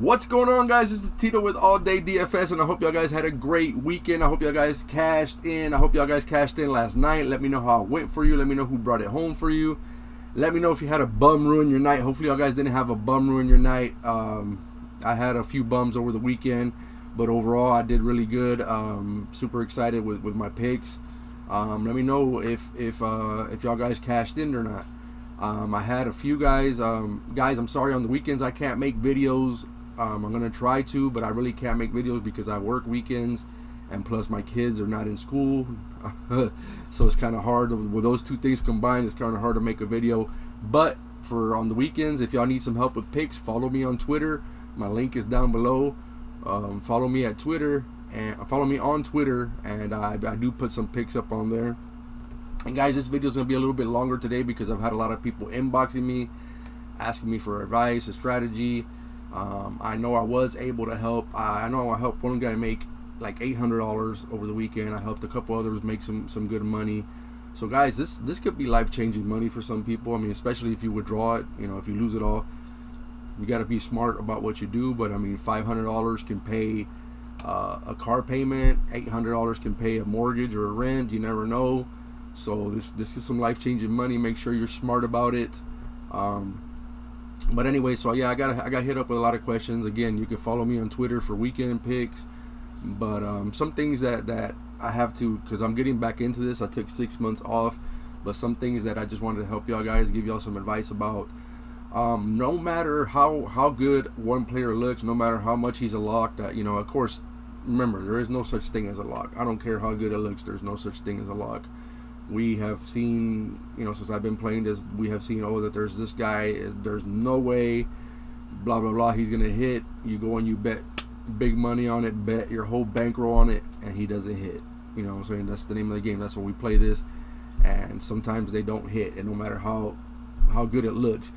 What's going on, guys? This is Tito with All Day DFS, and I hope y'all guys had a great weekend. I hope y'all guys cashed in. I hope y'all guys cashed in last night. Let me know how it went for you. Let me know who brought it home for you. Let me know if you had a bum ruin your night. Hopefully y'all guys didn't have a bum ruin your night. I had a few bums over the weekend, but overall I did really good. Super excited with my picks. Let me know if y'all guys cashed in or not. I had a few guys. Guys, I'm sorry, on the weekends I can't make videos. I'm gonna try to, but I really can't make videos because I work weekends, and plus my kids are not in school. So it's kind of hard with those two things combined. It's kind of hard to make a video. But for on the weekends, if y'all need some help with picks, follow me on Twitter. My link is down below. Follow me at Twitter and follow me on Twitter, and I do put some picks up on there. And guys, this video is gonna be a little bit longer today because I've had a lot of people inboxing me, asking me for advice, a strategy. I know I was able to help. I know I helped one guy make like $800 over the weekend. I helped a couple others make some good money. So guys, this could be life-changing money for some people. I mean, especially if you withdraw it. You know, if you lose it all, you got to be smart about what you do. But I mean, $500 can pay a car payment. $800 can pay a mortgage or a rent. You never know. So this is some life-changing money. Make sure you're smart about it. But anyway, so yeah, I got hit up with a lot of questions. Again, you can follow me on Twitter for weekend picks. But some things that I have to, because I'm getting back into this. I took 6 months off, but some things that I just wanted to help y'all guys, give y'all some advice about. No matter how good one player looks, no matter how much he's a lock, that, you know, of course, remember, there is no such thing as a lock. I don't care how good it looks. There's no such thing as a lock. We have seen, you know, since I've been playing this, we have seen, oh, that there's this guy, there's no way, blah, blah, blah, he's going to hit. You go and you bet big money on it, bet your whole bankroll on it, and he doesn't hit. You know what I'm saying? That's the name of the game. That's why we play this. And sometimes they don't hit, and no matter how good it looks.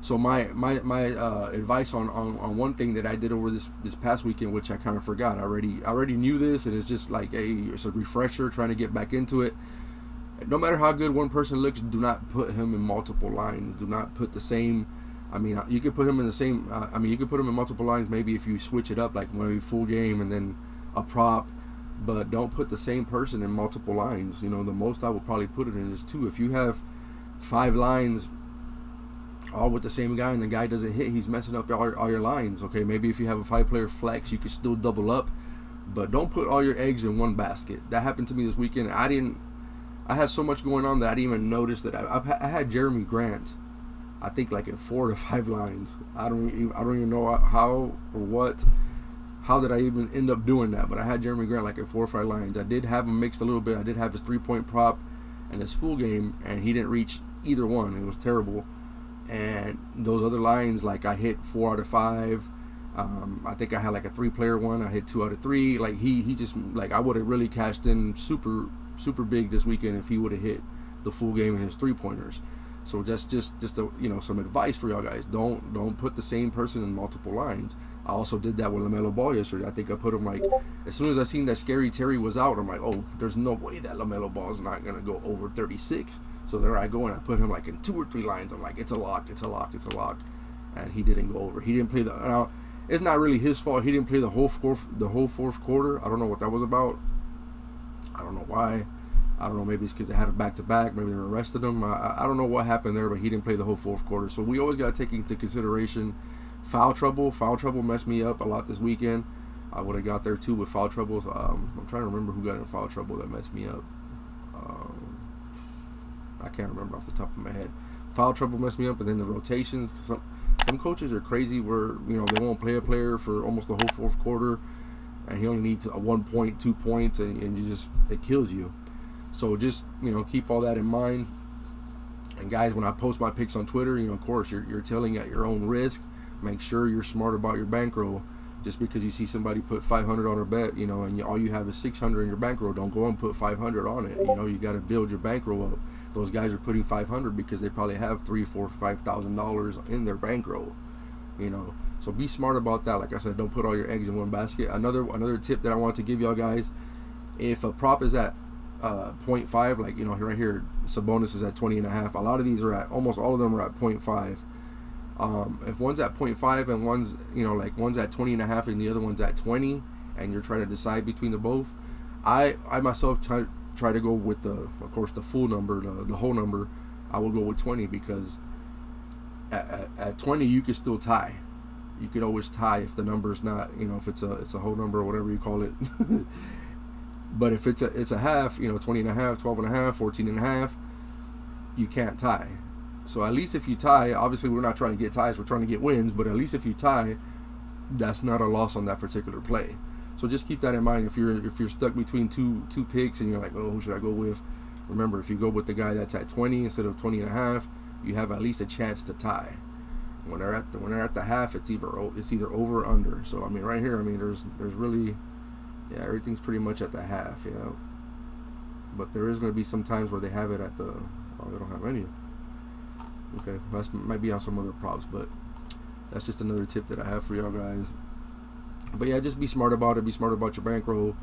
So my advice on one thing that I did over this past weekend, which I kind of forgot. I already knew this, and it's just like it's a refresher, trying to get back into it. No matter how good one person looks, do not put him in multiple lines. Do not put the same. I mean, you could put him in the same. You could put him in multiple lines. Maybe if you switch it up, like maybe full game and then a prop. But don't put the same person in multiple lines. You know, the most I will probably put it in is 2. If you have 5 lines, all with the same guy, and the guy doesn't hit, he's messing up all your lines. Okay, maybe if you have a 5-player flex, you can still double up. But don't put all your eggs in one basket. That happened to me this weekend. I had so much going on that I didn't even notice that I had Jeremy Grant, I think, like in 4 to 5 lines. I don't even know how or what. How did I even end up doing that? But I had Jeremy Grant like in 4 or 5 lines. I did have him mixed a little bit. I did have his 3-point prop and his full game, and he didn't reach either one. It was terrible. And those other lines, like I hit 4 out of 5. I think I had like a 3-player one. I hit 2 out of 3. Like he just, like, I would have really cashed in super big this weekend if he would have hit the full game in his 3-pointers. So that's just a, you know, some advice for y'all guys. Don't put the same person in multiple lines. I also did that with LaMelo Ball yesterday. I think I put him, like, as soon as I seen that Scary Terry was out, I'm like, oh, there's no way that LaMelo Ball is not gonna go over 36. So there I go, and I put him like in 2 or 3 lines. I'm like, it's a lock, it's a lock, it's a lock, and he didn't go over. He didn't play the. Now, it's not really his fault. He didn't play the whole fourth quarter. I don't know what that was about. I don't know why. I don't know, maybe it's because they had a back-to-back. Maybe they arrested him. I don't know what happened there, but he didn't play the whole fourth quarter. So we always got to take into consideration foul trouble. Foul trouble messed me up a lot this weekend. I would have got there too with foul trouble. I'm trying to remember who got in foul trouble that messed me up. I can't remember off the top of my head. Foul trouble messed me up, and then the rotations. Some coaches are crazy where, you know, they won't play a player for almost the whole fourth quarter, and he only needs a 1 point, 2 points, and you just, it kills you. So just, you know, keep all that in mind. And guys, when I post my picks on Twitter, you know, of course, you're telling at your own risk. Make sure you're smart about your bankroll. Just because you see somebody put 500 on a bet, you know, and all you have is 600 in your bankroll, don't go and put 500 on it. You know, you got to build your bankroll up. Those guys are putting 500 because they probably have $3,000, $4,000, $5,000 in their bankroll. You know, so be smart about that. Like I said, don't put all your eggs in one basket. Another tip that I want to give y'all guys: if a prop is at 0.5, like, you know, right here, Sabonis is at 20.5. A lot of these are at, almost all of them are at 0.5. If one's at 0.5 and one's, like one's at 20.5 and the other one's at 20, and you're trying to decide between the both, I myself try to go with of course, the full number, the whole number. I will go with 20 because at 20 you can still tie. You can always tie if the number's not, if it's a whole number or whatever you call it. But if it's a half, 20.5, 12.5, 14.5, you can't tie. So at least if you tie, obviously we're not trying to get ties, we're trying to get wins, but at least if you tie, that's not a loss on that particular play. So just keep that in mind if you're stuck between two picks and you're like, oh, who should I go with? Remember, if you go with the guy that's at 20 instead of 20.5, you have at least a chance to tie. When they're at the half, it's either over or under. So I mean, right here, there's really, everything's pretty much at the half, But there is going to be some times where they have it at the, they don't have any. Okay, that might be on some other props, but that's just another tip that I have for y'all guys. But yeah, just be smart about it. Be smart about your bankroll.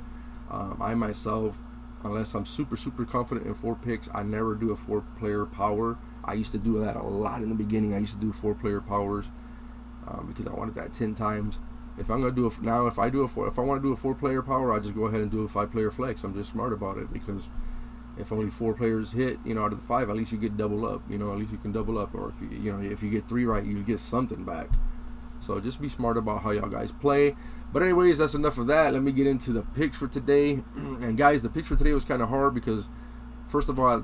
I myself, unless I'm super confident in 4 picks, I never do a 4-player power. I used to do that a lot in the beginning. I used to do 4-player powers because I wanted that 10 times. If I'm gonna do if I want to do a 4-player power, I just go ahead and do a 5-player flex. I'm just smart about it because if only 4 players hit, out of the 5, at least you get double up. At least you can double up, or if you get 3 right, you get something back. So just be smart about how y'all guys play. But anyways, that's enough of that. Let me get into the picks for today. And guys, the picks for today was kind of hard because, first of all,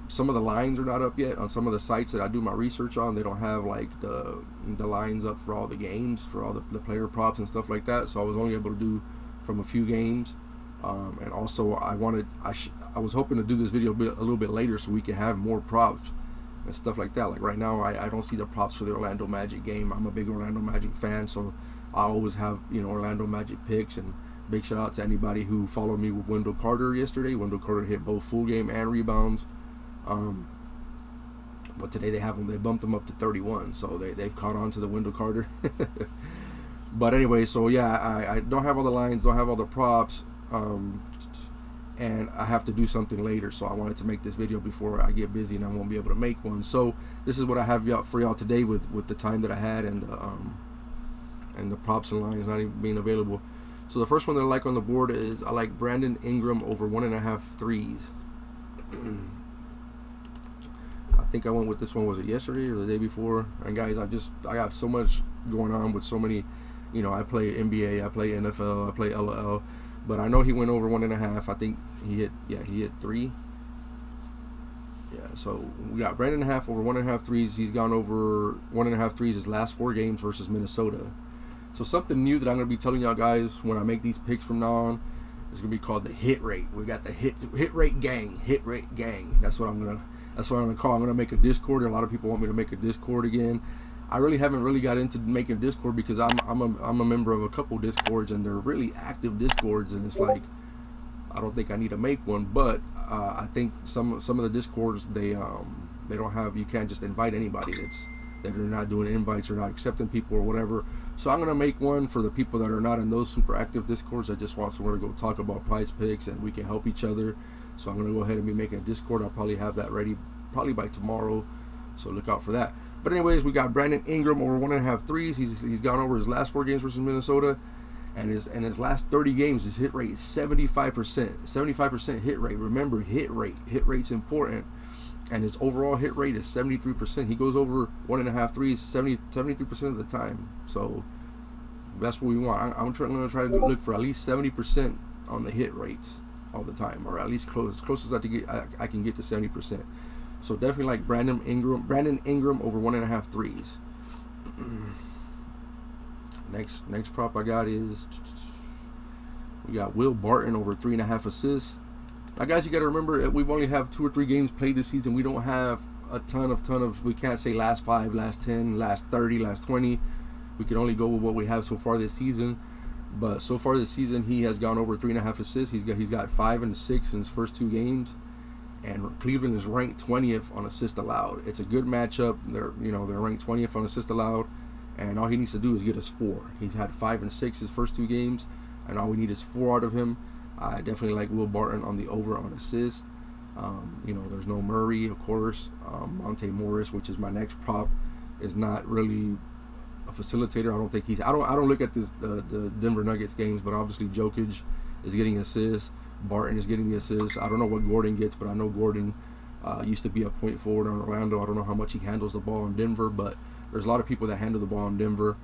some of the lines are not up yet on some of the sites that I do my research on. They don't have like the lines up for all the games, for all the player props and stuff like that. So I was only able to do from a few games. And also, I was hoping to do this video a little bit later so we can have more props and stuff like that. Like right now, I don't see the props for the Orlando Magic game. I'm a big Orlando Magic fan, so I always have Orlando Magic picks. And big shout out to anybody who followed me with Wendell Carter yesterday. Wendell Carter hit both full game and rebounds. But today they bumped him up to 31, so they've caught on to the Wendell Carter. But anyway, so yeah, I don't have all the lines, don't have all the props. And I have to do something later, so I wanted to make this video before I get busy and I won't be able to make one. So this is what I have for y'all today with the time that I had and the props and lines not even being available. So the first one that I like on the board is I like Brandon Ingram over 1.5 threes. I think I went with this one, was it yesterday or the day before? And guys, I got so much going on with so many, I play NBA, I play NFL, I play LOL. But I know he went over 1.5. I think he hit 3. Yeah, so we got Brandon half over 1.5 threes. He's gone over 1.5 threes his last 4 games versus Minnesota. So something new that I'm going to be telling y'all guys when I make these picks from now on is going to be called the hit rate. We got the hit rate gang. That's what I'm gonna call. I'm gonna make a Discord. A lot of people want me to make a Discord again. I really haven't got into making a Discord because I'm a member of a couple Discords and they're really active Discords, and it's like I don't think I need to make one. But I think some of the Discords they don't have, you can't just invite anybody. They're not doing invites or not accepting people or whatever. So I'm gonna make one for the people that are not in those super active Discords. I just want somewhere to go talk about PrizePicks and we can help each other. So I'm gonna go ahead and be making a Discord. I'll probably have that ready probably by tomorrow. So look out for that. But anyways, we got Brandon Ingram over 1.5 threes. He's gone over his last 4 games versus Minnesota, and his last 30 games, his hit rate is 75%. 75% hit rate. Remember, hit rate's important. And his overall hit rate is 73%. He goes over 1.5 threes 73% of the time. So that's what we want. I'm going to try to look for at least 70% on the hit rates all the time, or at least as close as I can get to 70%. So definitely like Brandon Ingram over 1.5 threes. Next prop I got is we got Will Barton over 3.5 assists. Now guys, you got to remember we've only have 2 or 3 games played this season. We don't have a ton of. We can't say last 5, last 10, last 30, last 20. We can only go with what we have so far this season. But so far this season, he has gone over 3.5 assists. He's got 5 and 6 in his first 2 games. And Cleveland is ranked 20th on assists allowed. It's a good matchup. They're ranked 20th on assists allowed, and all he needs to do is get us 4. He's had 5 and 6 his first 2 games, and all we need is 4 out of him. I definitely like Will Barton on the over on assists. There's no Murray, of course. Monte Morris, which is my next prop. is not really a facilitator. I don't think he's. I don't look at the Denver Nuggets games, but obviously Jokic is getting assists. Barton is getting the assists. I don't know what Gordon gets, but I know Gordon used to be a point forward on Orlando. I don't know how much he handles the ball in Denver, but there's a lot of people that handle the ball in Denver.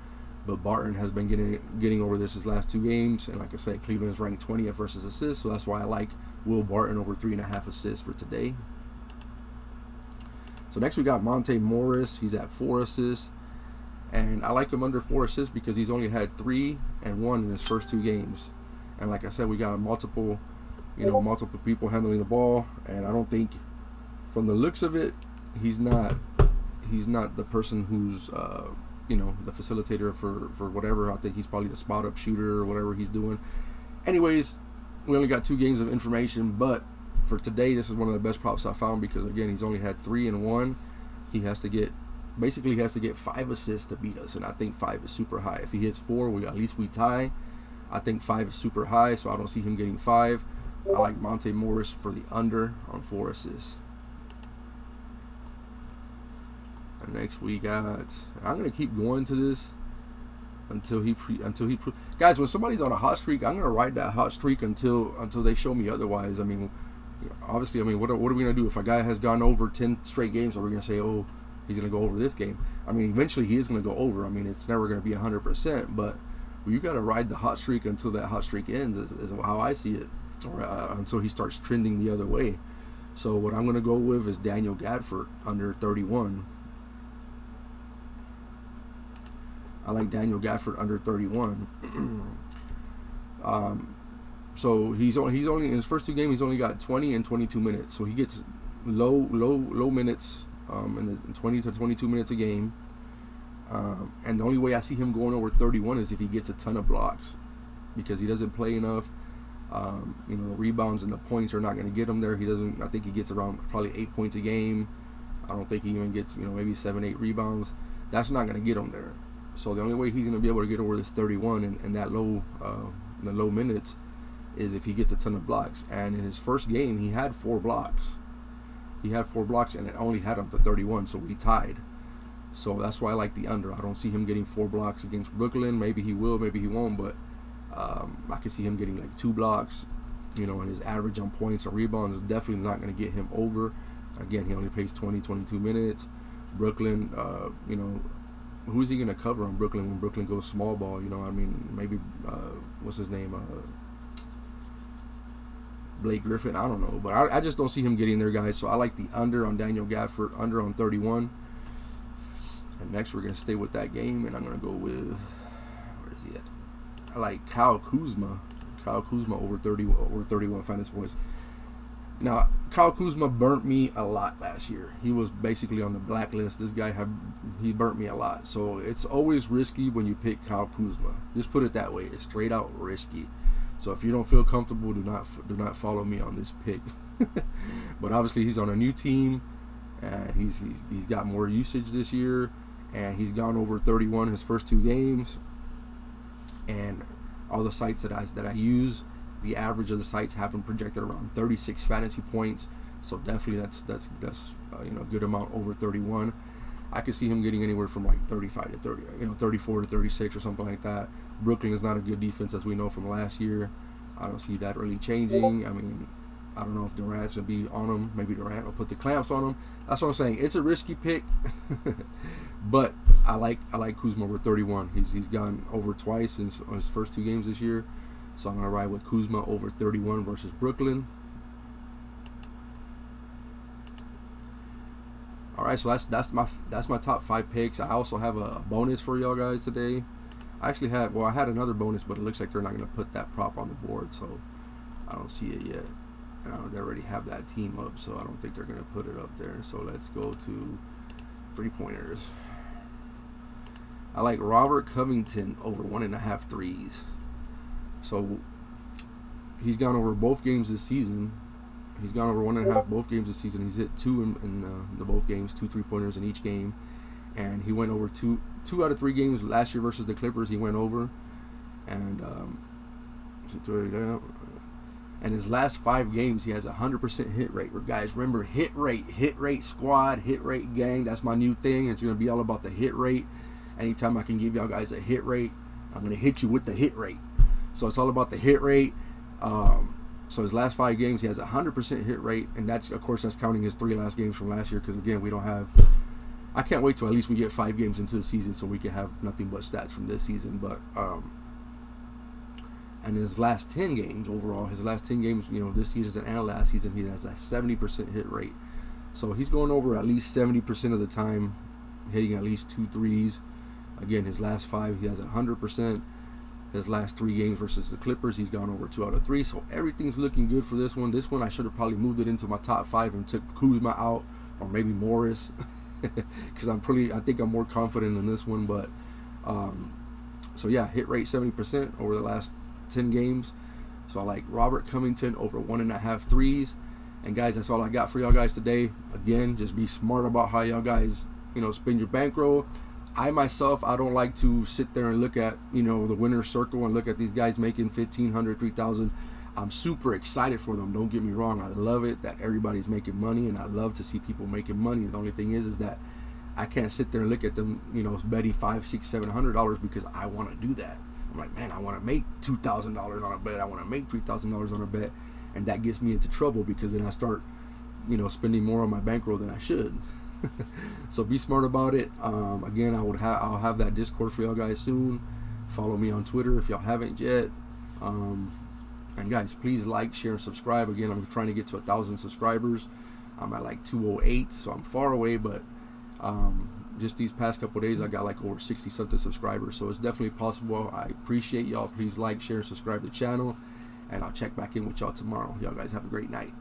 But Barton has been getting over this his last 2 games, and like I said, Cleveland is ranked 20th versus assists, so that's why I like Will Barton over 3.5 assists for today. So next we got Monte Morris. He's at 4 assists, and I like him under 4 assists because he's only had 3 and 1 in his first 2 games. And like I said, we got multiple people handling the ball, and I don't think, from the looks of it, he's not the person who's the facilitator for whatever. I think he's probably the spot up shooter or whatever he's doing. Anyways, we only got 2 games of information, but for today, this is one of the best props I found because, again, he's only had 3 and 1. He has to get 5 assists to beat us, and I think 5 is super high. If he hits 4, at least we tie. I think 5 is super high, so I don't see him getting 5. I like Monte Morris for the under on 4 assists. And next we got. I'm gonna keep going to this until he. Guys, when somebody's on a hot streak, I'm gonna ride that hot streak until they show me otherwise. I mean, obviously, what are we gonna do if a guy has gone over 10 straight games? Are we gonna say, oh, he's gonna go over this game? I mean, eventually he is gonna go over. I mean, it's never gonna be 100%, but you gotta ride the hot streak until that hot streak ends. Is how I see it, or until he starts trending the other way. So what I'm gonna go with is Daniel Gafford under 31. I like Daniel Gafford under 31. So he's only in his first 2 games he's only got 20 and 22 minutes. So he gets low minutes in the 20 to 22 minutes a game. And the only way I see him going over 31 is if he gets a ton of blocks, because he doesn't play enough. The rebounds and the points are not going to get him there. He doesn't. I think he gets around probably 8 points a game. I don't think he even gets maybe 7-8 rebounds. That's not going to get him there. So the only way he's going to be able to get over this 31 and that low the low minutes is if he gets a ton of blocks. And in his first game, he had 4 blocks. And it only had him to 31, so he tied. So that's why I like the under. I don't see him getting 4 blocks against Brooklyn. Maybe he will, maybe he won't, but I can see him getting like 2 blocks. And his average on points or rebounds is definitely not going to get him over. Again, he only plays 22 minutes. Brooklyn, who's he going to cover on Brooklyn when Brooklyn goes small ball? Maybe, what's his name? Blake Griffin. I don't know. But I just don't see him getting there, guys. So I like the under on Daniel Gafford, under on 31. And next we're going to stay with that game, and I'm going to go with, where is he at? I like Kyle Kuzma. Over 31 fantasy points. Now, Kyle Kuzma burnt me a lot last year. He was basically on the blacklist. This guy he burnt me a lot. So it's always risky when you pick Kyle Kuzma. Just put it that way. It's straight out risky. So if you don't feel comfortable, do not follow me on this pick. But obviously he's on a new team, and he's got more usage this year, and he's gone over 31 his first 2 games. And all the sites that I use, the average of the sites have him projected around 36 fantasy points. So definitely that's a good amount over 31. I could see him getting anywhere from like 35 to 30, 34 to 36 or something like that. Brooklyn is not a good defense, as we know from last year. I don't see that really changing. I mean, I don't know if Durant's gonna be on him. Maybe Durant will put the clamps on him. That's what I'm saying. It's a risky pick, but I like Kuzma over 31. He's gone over twice in his first 2 games this year. So I'm going to ride with Kuzma over 31 versus Brooklyn. All right, so that's my top 5 picks. I also have a bonus for y'all guys today. I had another bonus, but it looks like they're not going to put that prop on the board, so I don't see it yet. They already have that team up, so I don't think they're going to put it up there. So let's go to 3-pointers. I like Robert Covington over 1.5 threes. So he's gone over both games this season. He's gone over 1.5 both games this season. He's hit 2 in the both games, 2 3-pointers in each game, and he went over 2 out of 3 games last year versus the Clippers. He went over, and And his last 5 games, he has a 100% hit rate. Guys, remember, hit rate squad, hit rate gang. That's my new thing. It's going to be all about the hit rate. Anytime I can give y'all guys a hit rate, I'm going to hit you with the hit rate. So it's all about the hit rate. So his last 5 games, he has a 100% hit rate. And that's, of course, that's counting his 3 last games from last year. Because, again, we don't have... I can't wait till at least we get 5 games into the season so we can have nothing but stats from this season. But... and his last 10 games overall, his last 10 games, this season and last season, he has a 70% hit rate. So he's going over at least 70% of the time, hitting at least 2 threes. Again, his last 5, he has 100%. His last 3 games versus the Clippers, he's gone over 2 out of 3. So everything's looking good for this one. This one, I should have probably moved it into my top 5 and took Kuzma out, or maybe Morris, because I think I'm more confident in this one. But so yeah, hit rate 70% over the last 10 games. So I like Robert Covington over 1.5 threes. And guys, that's all I got for y'all guys today. Again, just be smart about how y'all guys spend your bankroll. I myself, I don't like to sit there and look at the winner's circle and look at these guys making $1,500, $3,000. I'm super excited for them, don't get me wrong. I love it that everybody's making money, and I love to see people making money. The only thing is that I can't sit there and look at them betting $500, $600, $700 because I want to do that. I'm like, man, I want to make $2,000 on a bet. I want to make $3,000 on a bet. And that gets me into trouble because then I start, spending more on my bankroll than I should. So be smart about it. Again, I'll have that Discord for y'all guys soon. Follow me on Twitter if y'all haven't yet. And guys, please like, share, and subscribe. Again, I'm trying to get to 1,000 subscribers. I'm at like 208, so I'm far away, but just these past couple of days, I got like over 60-something subscribers, so it's definitely possible. I appreciate y'all. Please like, share, and subscribe to the channel, and I'll check back in with y'all tomorrow. Y'all guys have a great night.